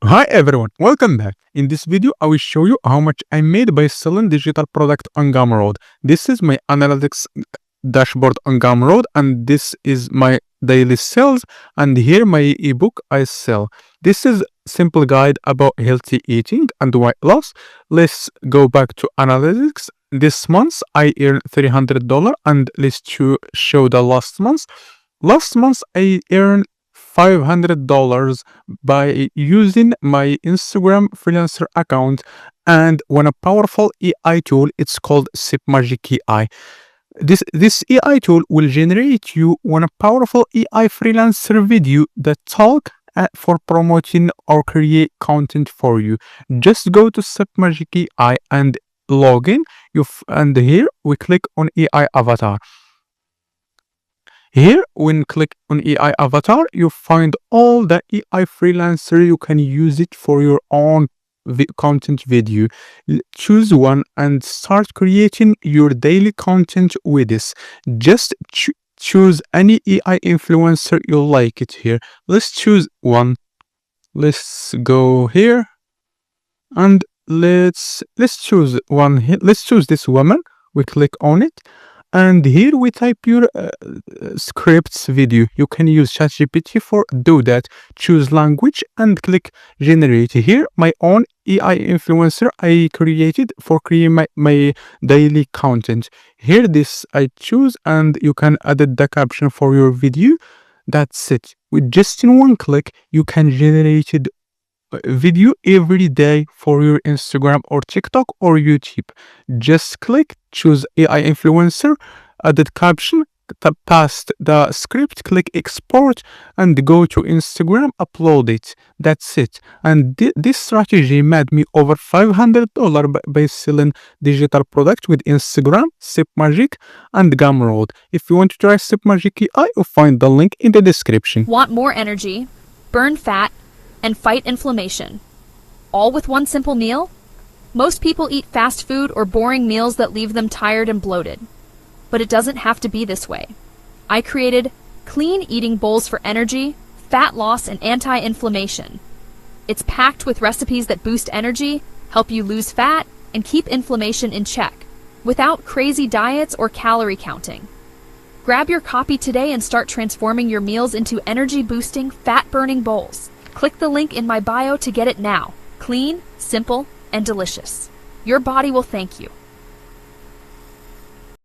Hi everyone, welcome back. In this video, I will show you how much I made by selling digital product on Gumroad. This is my analytics dashboard on Gumroad, and this is my daily sales, and here my ebook I sell. This is simple guide about healthy eating and weight loss. Let's go back to analytics. This month I earned $300, and let's show the last month. Last month I earned $500 by using my Instagram freelancer account and one powerful AI tool. It's called SipMagic AI. This AI tool will generate you one powerful AI freelancer video that talk for promoting or create content for you. Just go to SipMagic AI and log in. And here we click on AI avatar. Here, when click on AI avatar, you find all the AI freelancer. You can use it for your own content video. Choose one and start creating your daily content with this. Just choose any AI influencer you like it here. Let's choose one. Let's go here and let's choose one here. Let's choose this woman. We click on it. And here we type your scripts video. You can use ChatGPT for do that. Choose language and click generate. Here my own AI influencer I created for creating my daily content. Here this I choose, and you can add the caption for your video. That's it. With just in one click you can generate video every day for your Instagram or TikTok or YouTube. Just click, choose AI influencer, added caption, paste the script, click export, and go to Instagram, upload it. That's it. And this strategy made me over $500 by selling digital products with Instagram, SipMagic, and Gumroad. If you want to try SipMagic AI, you'll find the link in the description. Want more energy, burn fat, and fight inflammation, all with one simple meal? Most people eat fast food or boring meals that leave them tired and bloated. But it doesn't have to be this way. I created clean eating bowls for energy, fat loss, and anti-inflammation. It's packed with recipes that boost energy, help you lose fat, and keep inflammation in check, without crazy diets or calorie counting. Grab your copy today and start transforming your meals into energy-boosting, fat-burning bowls. Click the link in my bio to get it now. Clean, simple, and delicious. Your body will thank you.